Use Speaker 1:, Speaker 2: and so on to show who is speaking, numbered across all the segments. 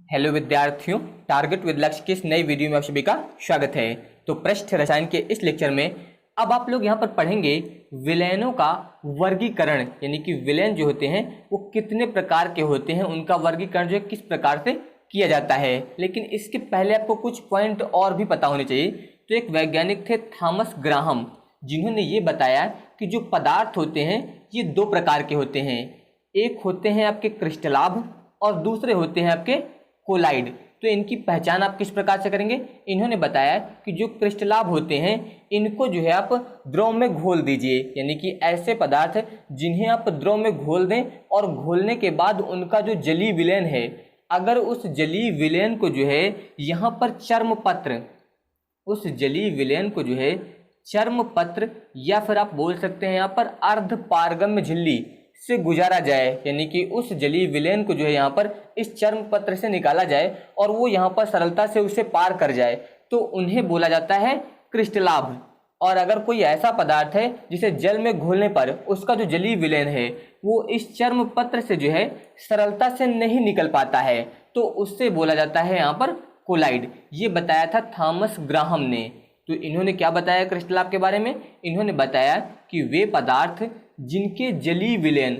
Speaker 1: Hello विद्यार्थियों, target with लक्ष्य के इस नई वीडियो में आप सभी का स्वागत है। तो पृष्ठ रसायन के इस लेक्चर में अब आप लोग यहाँ पर पढ़ेंगे विलयनों का वर्गीकरण, यानी कि विलयन जो होते हैं वो कितने प्रकार के होते हैं, उनका वर्गीकरण जो है किस प्रकार से किया जाता है। लेकिन इसके पहले आपको कुछ पॉइंट और भी पता होने चाहिए। तो एक वैज्ञानिक थे थॉमस ग्राहम, जिन्होंने ये बताया कि जो पदार्थ होते हैं ये दो प्रकार के होते हैं। एक होते हैं आपके क्रिस्टलाभ और दूसरे होते हैं आपके कोलाइड। तो इनकी पहचान आप किस प्रकार से करेंगे? इन्होंने बताया कि जो क्रिस्टलाभ होते हैं इनको जो है आप द्रव में घोल दीजिए, यानी कि ऐसे पदार्थ जिन्हें आप द्रव में घोल दें और घोलने के बाद उनका जो जलीय विलयन है, अगर उस जलीय विलयन को जो है यहाँ पर चर्मपत्र, उस जलीय विलयन को जो है चर्मपत्र या फिर आप बोल सकते हैं यहाँ पर अर्धपारगम्य झिल्ली से गुजारा जाए, यानी कि उस जलीय विलयन को जो है यहाँ पर इस चर्मपत्र से निकाला जाए और वो यहाँ पर सरलता से उसे पार कर जाए, तो उन्हें बोला जाता है क्रिस्टलाभ। और अगर कोई ऐसा पदार्थ है जिसे जल में घोलने पर उसका जो जलीय विलयन है वो इस चर्मपत्र से जो है सरलता से नहीं निकल पाता है, तो उससे बोला जाता है यहाँ पर कोलाइड। ये बताया था थॉमस ग्राहम ने। तो इन्होंने क्या बताया क्रिस्टलाभ के बारे में? इन्होंने बताया कि वे पदार्थ जिनके जलीय विलयन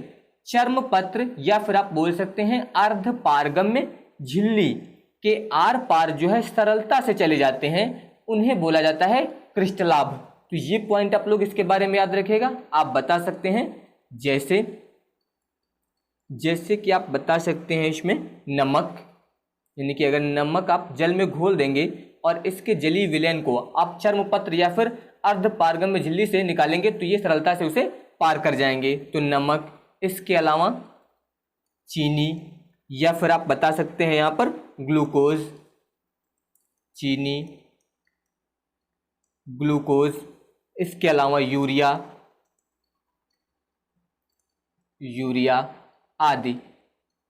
Speaker 1: चर्मपत्र या फिर आप बोल सकते हैं अर्धपारगम्य झिल्ली के आर पार जो है सरलता से चले जाते हैं, उन्हें बोला जाता है क्रिस्टलाभ। तो ये पॉइंट आप लोग इसके बारे में याद रखिएगा। आप बता सकते हैं जैसे कि आप बता सकते हैं इसमें नमक, यानी कि अगर नमक आप जल में घोल देंगे और इसके जलीय विलयन को आप चर्मपत्र या फिर अर्धपारगम्य झिल्ली से निकालेंगे तो ये सरलता से उसे पार कर जाएंगे, तो नमक। इसके अलावा चीनी या फिर आप बता सकते हैं यहाँ पर ग्लूकोज, चीनी, ग्लूकोज। इसके अलावा यूरिया आदि।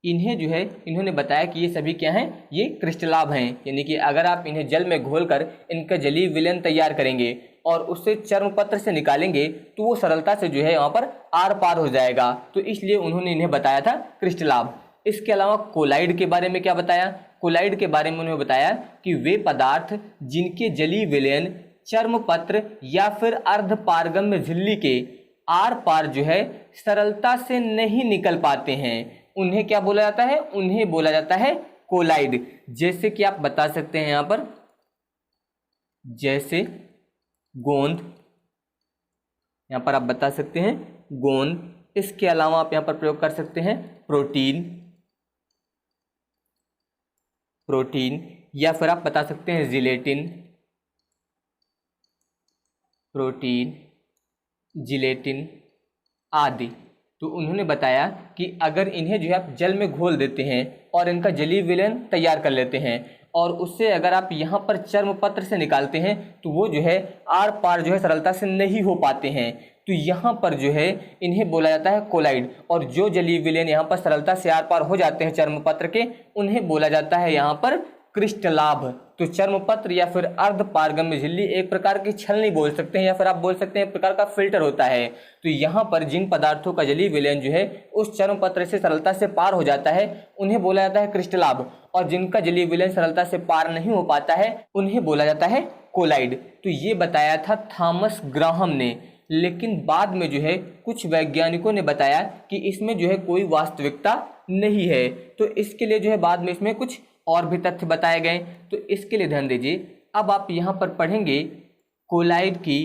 Speaker 1: इन्हें जो है इन्होंने बताया कि ये सभी क्या हैं, ये क्रिस्टलाभ हैं, यानी कि अगर आप इन्हें जल में घोलकर इनका जलीय विलयन तैयार करेंगे और उससे चर्मपत्र से निकालेंगे तो वो सरलता से जो है यहाँ पर आर पार हो जाएगा, तो इसलिए उन्होंने इन्हें बताया था क्रिस्टलाभ। इसके अलावा कोलाइड के बारे में क्या बताया? कोलाइड के बारे में उन्होंने बताया कि वे पदार्थ जिनके जलीय विलयन चर्मपत्र या फिर अर्धपारगम्य झिल्ली के आर पार जो है सरलता से नहीं निकल पाते हैं, उन्हें क्या बोला जाता है? उन्हें बोला जाता है कोलाइड। जैसे कि आप बता सकते हैं यहाँ पर, जैसे गोंद, यहाँ पर आप बता सकते हैं गोंद। इसके अलावा आप यहाँ पर प्रयोग कर सकते हैं प्रोटीन या फिर आप बता सकते हैं जिलेटिन आदि। तो उन्होंने बताया कि अगर इन्हें जो है आप जल में घोल देते हैं और इनका जलीय विलयन तैयार कर लेते हैं और उससे अगर आप यहाँ पर चर्मपत्र से निकालते हैं तो वो जो है आर पार जो है सरलता से नहीं हो पाते हैं, तो यहाँ पर जो है इन्हें बोला जाता है कोलाइड। और जो जलीय विलयन यहाँ पर सरलता से आर पार हो जाते हैं चर्मपत्र के, उन्हें बोला जाता है यहाँ पर क्रिस्टलाभ। तो चर्मपत्र या फिर अर्धपारगम्य झिल्ली एक प्रकार की छलनी बोल सकते हैं या फिर आप बोल सकते हैं एक प्रकार का फिल्टर होता है। तो यहाँ पर जिन पदार्थों का जलीय विलयन जो है उस चर्मपत्र से सरलता से पार हो जाता है उन्हें बोला जाता है क्रिस्टलाभ, और जिनका जलीय विलयन सरलता से पार नहीं हो पाता है उन्हें बोला जाता है कोलाइड। तो ये बताया था थॉमस ग्राहम ने। लेकिन बाद में जो है कुछ वैज्ञानिकों ने बताया कि इसमें जो है कोई वास्तविकता नहीं है, तो इसके लिए जो है बाद में इसमें कुछ और भी तथ्य बताए गए। तो इसके लिए ध्यान दीजिए। अब आप यहाँ पर पढ़ेंगे कोलाइड की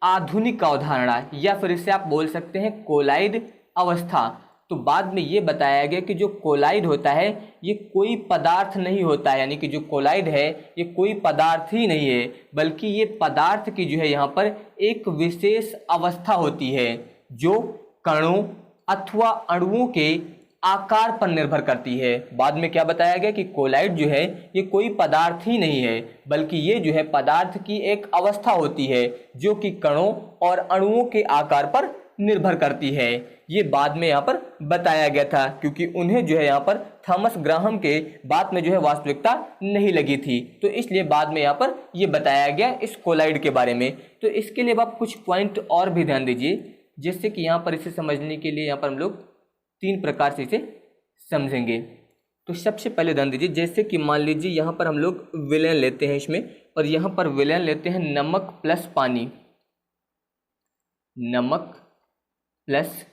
Speaker 1: आधुनिक अवधारणा या फिर इसे आप बोल सकते हैं कोलाइड अवस्था। तो बाद में ये बताया गया कि जो कोलाइड होता है ये कोई पदार्थ नहीं होता है, यानी कि जो कोलाइड है ये कोई पदार्थ ही नहीं है, बल्कि ये पदार्थ की जो है यहाँ पर एक विशेष अवस्था होती है जो कणों अथवा अणुओं के आकार पर निर्भर करती है। बाद में क्या बताया गया कि कोलाइड जो है ये कोई पदार्थ ही नहीं है, बल्कि ये जो है पदार्थ की एक अवस्था होती है जो कि कणों और अणुओं के आकार पर निर्भर करती है। ये बाद में यहाँ पर बताया गया था, क्योंकि उन्हें जो है यहाँ पर थॉमस ग्राहम के बाद में जो है वास्तविकता नहीं लगी थी, तो इसलिए बाद में यहाँ पर ये बताया गया इस कोलाइड के बारे में। तो इसके लिए आप कुछ पॉइंट और भी ध्यान दीजिए, जिससे कि यहाँ पर इसे समझने के लिए यहाँ पर हम लोग 3 प्रकार से इसे समझेंगे। तो सबसे पहले ध्यान दीजिए, जैसे कि मान लीजिए यहाँ पर हम लोग विलेन लेते हैं इसमें, और यहाँ पर विलेन लेते हैं नमक प्लस पानी, नमक प्लस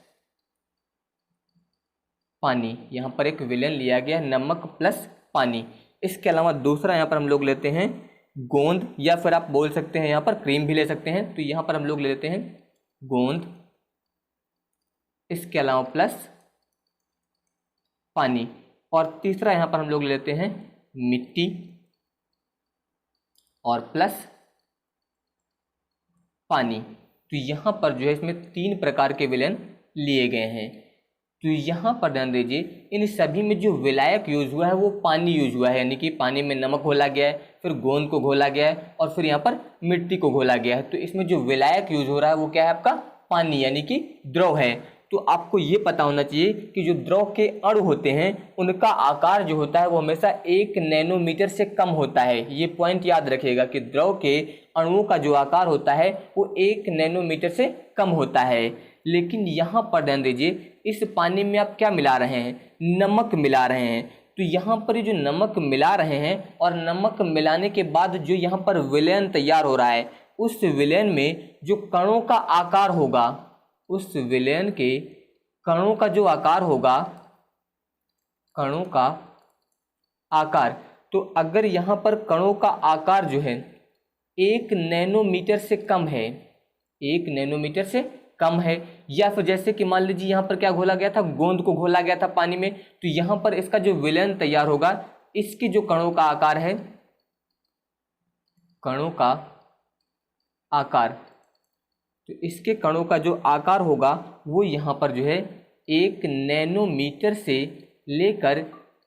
Speaker 1: पानी, यहाँ पर एक विलेन लिया गया नमक प्लस पानी। इसके अलावा दूसरा यहाँ पर हम लोग लेते हैं गोंद, या फिर आप बोल सकते हैं यहाँ पर क्रीम भी ले सकते हैं। तो यहाँ पर हम लोग ले लेते हैं गोंद, इसके अलावा प्लस पानी। और तीसरा यहाँ पर हम लोग लेते हैं मिट्टी और प्लस पानी। तो यहाँ पर जो है इसमें 3 प्रकार के विलेन लिए गए हैं। तो यहाँ पर ध्यान दीजिए, इन सभी में जो विलायक यूज हुआ है वो पानी यूज हुआ है, यानी कि पानी में नमक घोला गया है, फिर गोंद को घोला गया है, और फिर यहाँ पर मिट्टी को घोला गया है। तो इसमें जो विलायक यूज हो रहा है वो क्या है आपका पानी, यानी कि द्रव है। तो आपको ये पता होना चाहिए कि जो द्रव के अणु होते हैं उनका आकार जो होता है वो हमेशा 1 नैनोमीटर से कम होता है। ये पॉइंट याद रखिएगा कि द्रव के अणुओं का जो आकार होता है वो 1 नैनोमीटर से कम होता है। लेकिन यहाँ पर ध्यान दीजिए, इस पानी में आप क्या मिला रहे हैं, नमक मिला रहे हैं। तो यहाँ पर ये जो नमक मिला रहे हैं और नमक मिलाने के बाद जो यहाँ पर विलेन तैयार हो रहा है, उस विलेन में जो कणों का आकार होगा, उस विलेन के कणों का जो आकार होगा, कणों का आकार, तो अगर यहाँ पर कणों का आकार जो है 1 नैनोमीटर से कम है, 1 नैनोमीटर से कम है, या फिर जैसे कि मान लीजिए यहाँ पर क्या घोला गया था, गोंद को घोला गया था पानी में, तो यहाँ पर इसका जो विलेन तैयार होगा, इसके जो कणों का आकार है, कणों का आकार, तो इसके कणों का जो आकार होगा वो यहाँ पर जो है 1 नैनोमीटर से लेकर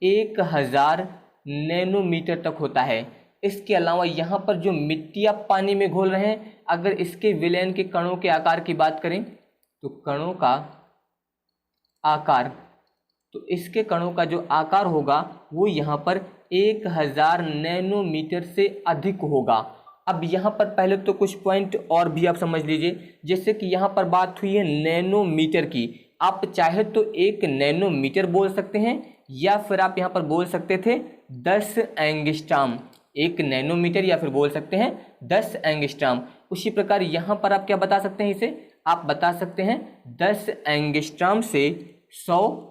Speaker 1: 1000 नैनोमीटर तक होता है। इसके अलावा यहाँ पर जो मिट्टी आप पानी में घोल रहे हैं, अगर इसके विलेन के कणों के आकार की बात करें तो कणों का आकार, तो इसके कणों का जो आकार होगा वो यहाँ पर 1000 नैनोमीटर से अधिक होगा। अब यहाँ पर पहले तो कुछ पॉइंट और भी आप समझ लीजिए, जैसे कि यहाँ पर बात हुई है नैनोमीटर की, आप चाहे तो 1 नैनोमीटर बोल सकते हैं, या फिर आप यहाँ पर बोल सकते थे 10 एंगस्ट्रॉम, 1 नैनोमीटर, या फिर बोल सकते हैं 10 एंगस्ट्रॉम। उसी प्रकार यहाँ पर आप क्या बता सकते हैं, इसे आप बता सकते हैं 10 एंगस्ट्रॉम से 100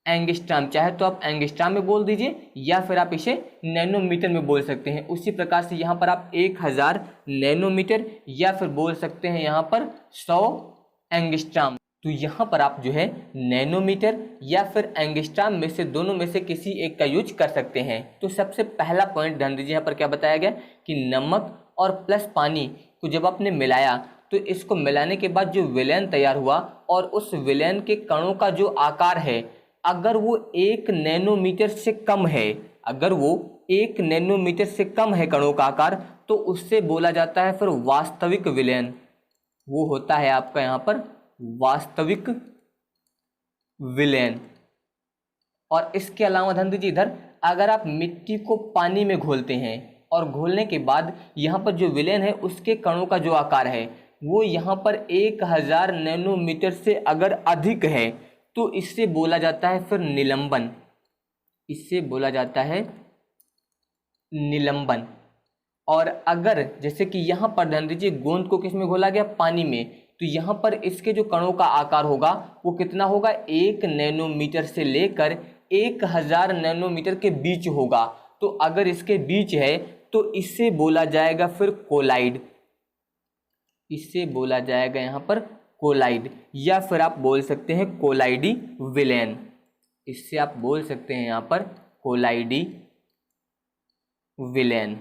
Speaker 1: एंगस्ट्रॉम, चाहे तो आप एंगस्ट्रॉम में बोल दीजिए या फिर आप इसे नैनोमीटर में बोल सकते हैं। उसी प्रकार से यहाँ पर आप 1000 नैनोमीटर या फिर बोल सकते हैं यहाँ पर 100 एंगस्ट्रॉम। तो यहाँ पर आप जो है नैनोमीटर या फिर एंगस्ट्रॉम में से दोनों में से किसी एक का यूज कर सकते हैं। तो सबसे पहला पॉइंट ध्यान दीजिए, यहाँ पर क्या बताया गया कि नमक और प्लस पानी को जब आपने मिलाया तो इसको मिलाने के बाद जो विलेन तैयार हुआ और उस विलेन के कणों का जो आकार है, अगर वो 1 नैनोमीटर से कम है, अगर वो 1 नैनोमीटर से कम है कणों का आकार, तो उससे बोला जाता है फिर वास्तविक विलेन। वो होता है आपका यहाँ पर वास्तविक विलेन। और इसके अलावा ध्यान दीजिए इधर, अगर आप मिट्टी को पानी में घोलते हैं और घोलने के बाद यहाँ पर जो विलेन है उसके कणों का जो आकार है वो यहाँ पर 1000 नैनोमीटर से अगर अधिक है, तो इससे बोला जाता है फिर निलंबन, इससे बोला जाता है निलंबन। और अगर जैसे कि यहाँ पर ध्यान दीजिए गोंद को किस में घोला गया, पानी में, तो यहाँ पर इसके जो कणों का आकार होगा वो कितना होगा, 1 नैनोमीटर से लेकर 1000 नैनोमीटर के बीच होगा। तो अगर इसके बीच है तो इससे बोला जाएगा फिर कोलाइड, इससे बोला जाएगा यहाँ पर कोलाइड, या फिर आप बोल सकते हैं कोलाइडी विलेन, इससे आप बोल सकते हैं यहाँ पर कोलाइडी विलेन।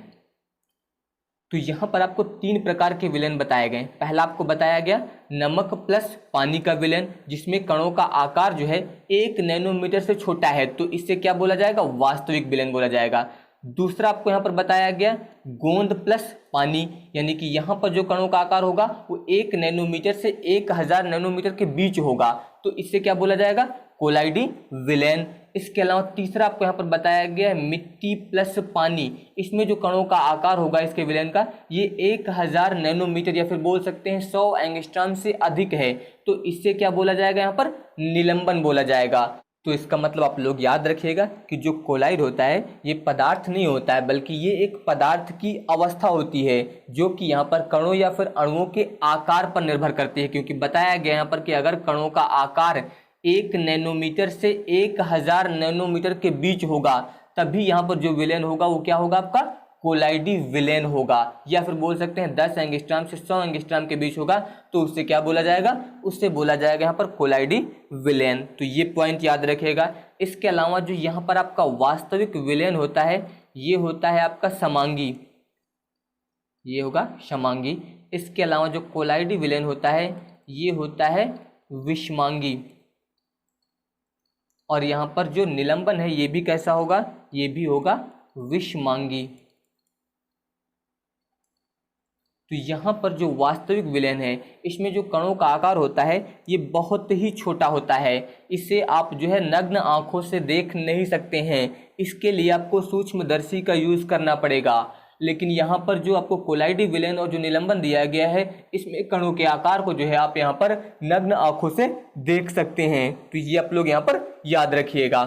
Speaker 1: तो यहाँ पर आपको 3 प्रकार के विलेन बताए गए। पहला आपको बताया गया नमक प्लस पानी का विलेन, जिसमें कणों का आकार जो है 1 नैनोमीटर से छोटा है, तो इससे क्या बोला जाएगा, वास्तविक विलेन बोला जाएगा। दूसरा आपको यहाँ पर बताया गया गोंद प्लस पानी, यानी कि यहाँ पर जो कणों का आकार होगा वो 1 नैनोमीटर से 1000 नैनोमीटर के बीच होगा, तो इससे क्या बोला जाएगा, कोलाइडी विलेन। इसके अलावा तीसरा आपको यहाँ पर बताया गया है मिट्टी प्लस पानी, इसमें जो कणों का आकार होगा इसके विलेन का ये 1000 नैनोमीटर या फिर बोल सकते हैं 100 एंगस्ट्रॉम से अधिक है, तो इससे क्या बोला जाएगा, यहाँ पर निलंबन बोला जाएगा। तो इसका मतलब आप लोग याद रखिएगा कि जो कोलाइड होता है ये पदार्थ नहीं होता है, बल्कि ये एक पदार्थ की अवस्था होती है जो कि यहाँ पर कणों या फिर अणुओं के आकार पर निर्भर करती है। क्योंकि बताया गया यहाँ पर कि अगर कणों का आकार 1 नैनोमीटर से 1000 नैनोमीटर के बीच होगा तभी यहाँ पर जो विलयन होगा वो क्या होगा, आपका कोलाइडी विलयन होगा। या फिर बोल सकते हैं 10 एंगस्ट्रॉम से 100 एंगस्ट्रॉम के बीच होगा तो उससे क्या बोला जाएगा, उससे बोला जाएगा यहाँ पर कोलाइडी विलयन। तो ये पॉइंट याद रखिएगा। इसके अलावा जो यहाँ पर आपका वास्तविक विलयन होता है ये होता है आपका समांगी, ये होगा समांगी। इसके अलावा जो कोलाइडी विलयन होता है ये होता है विषमांगी। और यहाँ पर जो निलंबन है ये भी कैसा होगा, ये भी होगा विषमांगी। तो यहाँ पर जो वास्तविक विलयन है इसमें जो कणों का आकार होता है ये बहुत ही छोटा होता है। इसे आप जो है नग्न आंखों से देख नहीं सकते हैं, इसके लिए आपको सूक्ष्मदर्शी का यूज़ करना पड़ेगा। लेकिन यहाँ पर जो आपको कोलाइडी विलयन और जो निलंबन दिया गया है इसमें कणों के आकार को जो है आप यहाँ पर नग्न आंखों से देख सकते हैं। तो ये आप लोग यहाँ पर याद रखिएगा।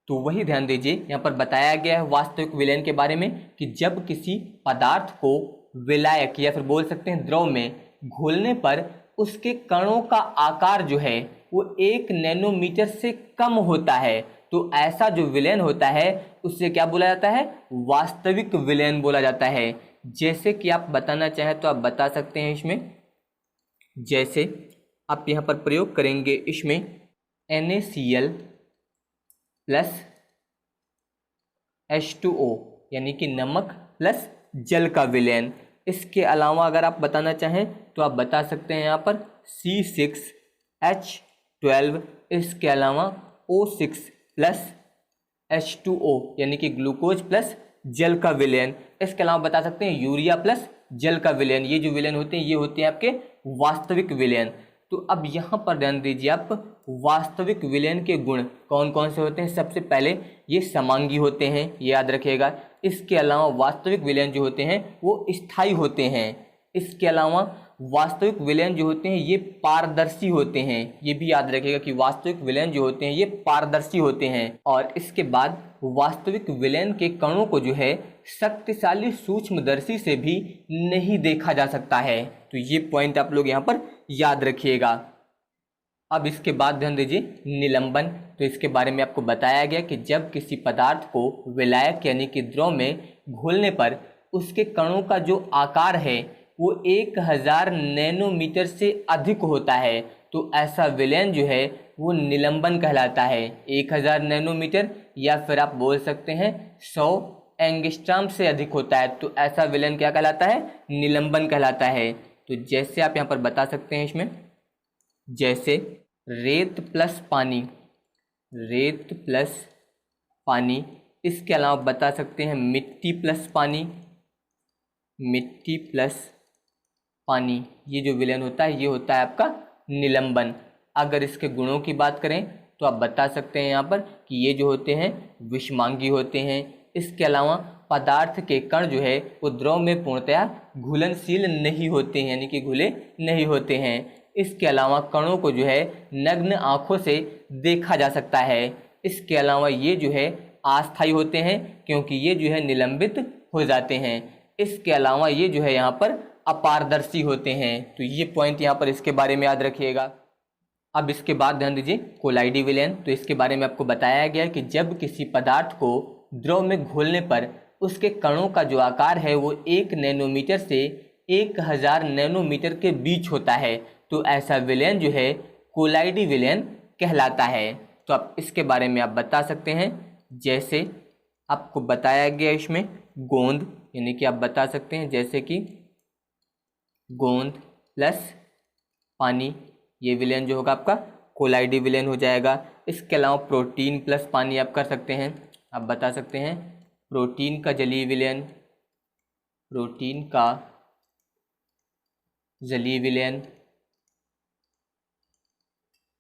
Speaker 1: तो वही ध्यान दीजिए, यहाँ पर बताया गया है वास्तविक विलयन के बारे में कि जब किसी पदार्थ को विलायक या फिर बोल सकते हैं द्रव में घोलने पर उसके कणों का आकार जो है वो 1 नैनोमीटर से कम होता है तो ऐसा जो विलयन होता है उससे क्या बोला जाता है, वास्तविक विलयन बोला जाता है। जैसे कि आप बताना चाहें तो आप बता सकते हैं इसमें, जैसे आप यहाँ पर प्रयोग करेंगे इसमें NaCl प्लस H2O यानी कि नमक प्लस जल का विलयन। इसके अलावा अगर आप बताना चाहें तो आप बता सकते हैं यहाँ पर C6H12, इसके अलावा O6 प्लस H2O यानी कि ग्लूकोज प्लस जल का विलयन। इसके अलावा बता सकते हैं यूरिया प्लस जल का विलयन। ये जो विलयन होते हैं ये होते हैं आपके वास्तविक विलयन। तो अब यहाँ पर ध्यान दीजिए आप, वास्तविक विलयन के गुण कौन कौन से होते हैं। सबसे पहले ये समांगी होते हैं, ये याद रखिएगा। इसके अलावा वास्तविक विलयन जो होते हैं वो स्थायी होते हैं। इसके अलावा वास्तविक विलयन जो होते हैं ये पारदर्शी होते हैं, ये भी याद रखिएगा कि वास्तविक विलयन जो होते हैं ये पारदर्शी होते हैं। और इसके बाद वास्तविक विलयन के कणों को जो है शक्तिशाली सूक्ष्मदर्शी से भी नहीं देखा जा सकता है। तो ये पॉइंट आप लोग यहाँ पर याद रखिएगा। अब इसके बाद ध्यान दीजिए निलंबन। तो इसके बारे में आपको बताया गया कि जब किसी पदार्थ को विलायक यानी कि द्रव में घोलने पर उसके कणों का जो आकार है वो 1000 नैनोमीटर से अधिक होता है तो ऐसा विलयन जो है वो निलंबन कहलाता है। 1000 नैनोमीटर या फिर आप बोल सकते हैं 100 एंगस्ट्रॉम से अधिक होता है तो ऐसा विलयन क्या कहलाता है, निलंबन कहलाता है। तो जैसे आप यहाँ पर बता सकते हैं इसमें, जैसे रेत प्लस पानी, रेत प्लस पानी। इसके अलावा बता सकते हैं मिट्टी प्लस पानी, मिट्टी प्लस पानी। ये जो विलयन होता है ये होता है आपका निलंबन। अगर इसके गुणों की बात करें तो आप बता सकते हैं यहाँ पर कि ये जो होते हैं विषमांगी होते हैं। इसके अलावा पदार्थ के कण जो है वो द्रव में पूर्णतया घुलनशील नहीं होते हैं यानी कि घुले नहीं होते हैं। इसके अलावा कणों को जो है नग्न आँखों से देखा जा सकता है। इसके अलावा ये जो है अस्थायी होते हैं क्योंकि ये जो है निलंबित हो जाते हैं। इसके अलावा ये जो है यहाँ पर अपारदर्शी होते हैं। तो ये पॉइंट यहाँ पर इसके बारे में याद रखिएगा। अब इसके बाद ध्यान दीजिए कोलाइडी विलयन। तो इसके बारे में आपको बताया गया कि जब किसी पदार्थ को द्रव में घोलने पर उसके कणों का जो आकार है वो 1 नैनोमीटर से 1000 नैनोमीटर के बीच होता है तो ऐसा विलयन जो है कोलाइडी विलयन कहलाता है। तो आप इसके बारे में आप बता सकते हैं, जैसे आपको बताया गया इसमें गोंद, यानी कि आप बता सकते हैं जैसे कि गोंद प्लस पानी, ये विलयन जो होगा आपका कोलाइडी विलयन हो जाएगा। इसके अलावा प्रोटीन प्लस पानी आप कर सकते हैं, आप बता सकते हैं प्रोटीन का जलीय विलयन, प्रोटीन का जलीय विलयन।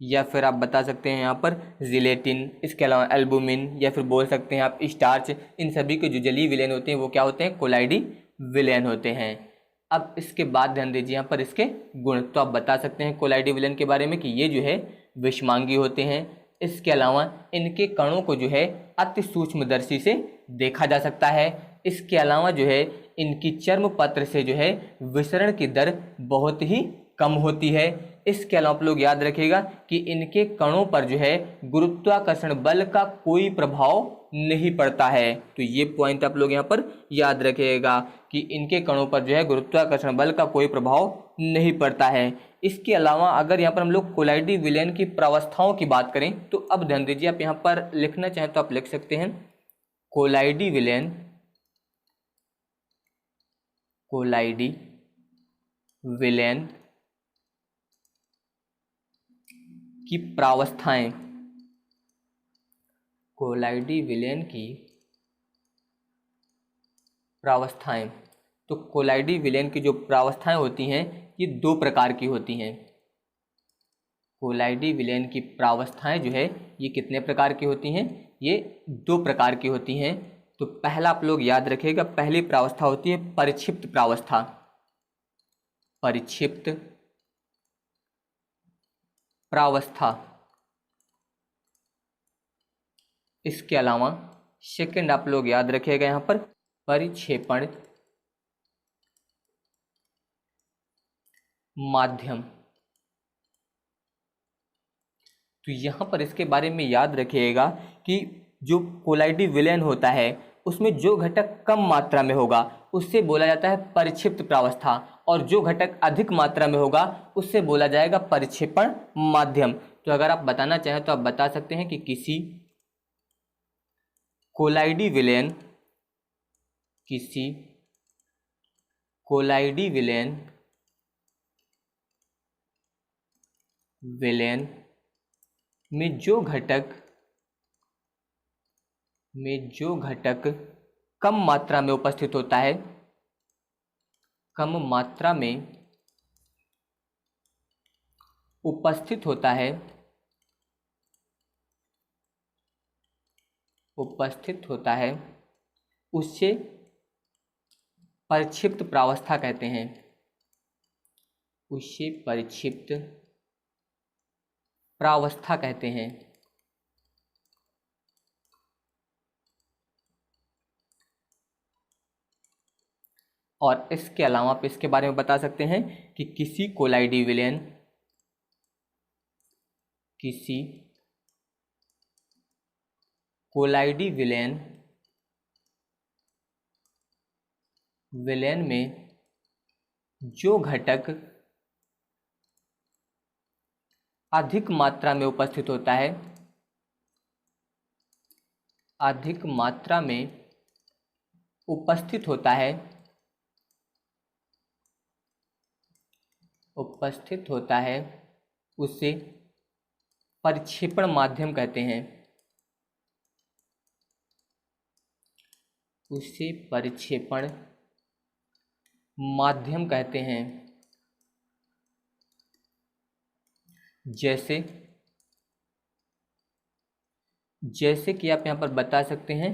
Speaker 1: या फिर आप बता सकते हैं यहाँ पर जिलेटिन, इसके अलावा एल्बुमिन, या फिर बोल सकते हैं आप स्टार्च। इन सभी के जो जलीय विलयन होते हैं वो क्या होते हैं, कोलाइडी विलयन होते हैं। अब इसके बाद ध्यान दीजिए यहाँ पर इसके गुण। तो आप बता सकते हैं कोलाइडी विलयन के बारे में कि ये जो है विषमांगी होते हैं। इसके अलावा इनके कणों को जो है अति सूक्ष्मदर्शी से देखा जा सकता है। इसके अलावा जो है इनकी चर्म पत्र से जो है विसरण की दर बहुत ही कम होती है। इसके अलावा आप लोग याद रखिएगा कि इनके कणों पर जो है गुरुत्वाकर्षण बल का कोई प्रभाव नहीं पड़ता है। तो ये पॉइंट आप लोग यहाँ पर याद रखिएगा कि इनके कणों पर जो है गुरुत्वाकर्षण बल का कोई प्रभाव नहीं पड़ता है। इसके अलावा अगर यहाँ पर हम लोग कोलाइडी विलयन की प्रावस्थाओं की बात करें तो अब ध्यान दीजिए, आप यहाँ पर लिखना चाहें तो आप लिख सकते हैं कोलाइडी विलयन की प्रावस्थाएं, कोलाइडी विलयन की प्रावस्थाएं। तो कोलाइडी विलयन की जो प्रावस्थाएं होती हैं ये दो प्रकार की होती हैं। कोलाइडी विलयन की प्रावस्थाएं जो है ये कितने प्रकार की होती हैं? ये दो प्रकार की होती हैं। तो पहला आप लोग याद रखिएगा, पहली प्रावस्था होती है परिक्षिप्त प्रावस्था, परिक्षिप्त प्रावस्था। इसके अलावा सेकंड आप लोग याद रखिएगा यहाँ पर परिक्षेपण माध्यम। तो यहाँ पर इसके बारे में याद रखिएगा कि जो कोलाइडी विलयन होता है उसमें जो घटक कम मात्रा में होगा उससे बोला जाता है परिक्षिप्त प्रावस्था, और जो घटक अधिक मात्रा में होगा उससे बोला जाएगा परिक्षेपण माध्यम। तो अगर आप बताना चाहें तो आप बता सकते हैं कि किसी कोलाइडी विलयन में जो घटक कम मात्रा में उपस्थित होता है, कम मात्रा में उपस्थित होता है उससे परिक्षिप्त प्रावस्था कहते हैं, उससे परिक्षिप्त प्रावस्था कहते हैं। और इसके अलावा आप इसके बारे में बता सकते हैं कि किसी कोलाइडी विलयन में जो घटक अधिक मात्रा में उपस्थित होता है, उसे परिक्षेपण माध्यम कहते हैं, उसे परिक्षेपण माध्यम कहते हैं। जैसे कि आप यहाँ पर बता सकते हैं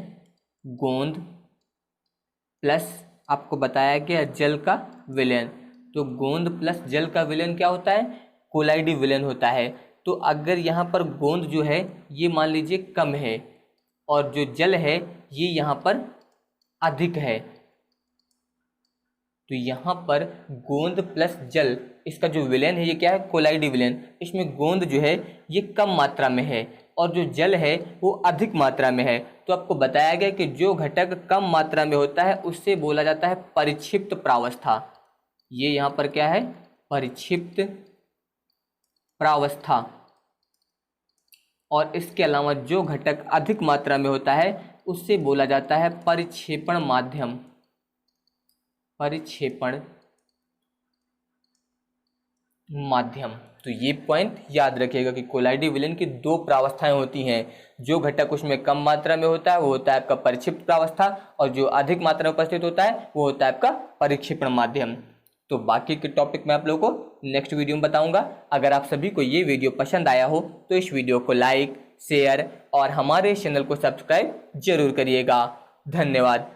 Speaker 1: गोंद प्लस आपको बताया गया जल का विलयन। तो गोंद प्लस जल का विलयन क्या होता है? कोलाइडी विलयन होता है। तो अगर यहाँ पर गोंद जो है ये मान लीजिए कम है और जो जल है ये यहाँ पर अधिक है, तो यहाँ पर गोंद प्लस जल इसका जो विलयन है ये क्या है? कोलाइडी विलयन। इसमें गोंद जो है ये कम मात्रा में है और जो जल है वो अधिक मात्रा में है। तो आपको बताया गया कि जो घटक कम मात्रा में होता है उससे बोला जाता है परिक्षिप्त प्रावस्था। ये यहाँ पर क्या है? परिक्षिप्त प्रावस्था। और इसके अलावा जो घटक अधिक मात्रा में होता है उससे बोला जाता है परिक्षेपण माध्यम, परिक्षेपण माध्यम। तो ये पॉइंट याद रखिएगा कि कोलाइडी विलयन की दो प्रावस्थाएं होती हैं। जो घटक उसमें कम मात्रा में होता है वो होता है आपका परिक्षिप्त प्रावस्था, और जो अधिक मात्रा में उपस्थित होता है वो होता है आपका परिक्षेपण माध्यम। तो बाकी के टॉपिक मैं आप लोगों को नेक्स्ट वीडियो में बताऊंगा। अगर आप सभी को ये वीडियो पसंद आया हो तो इस वीडियो को लाइक, शेयर और हमारे चैनल को सब्सक्राइब जरूर करिएगा। धन्यवाद।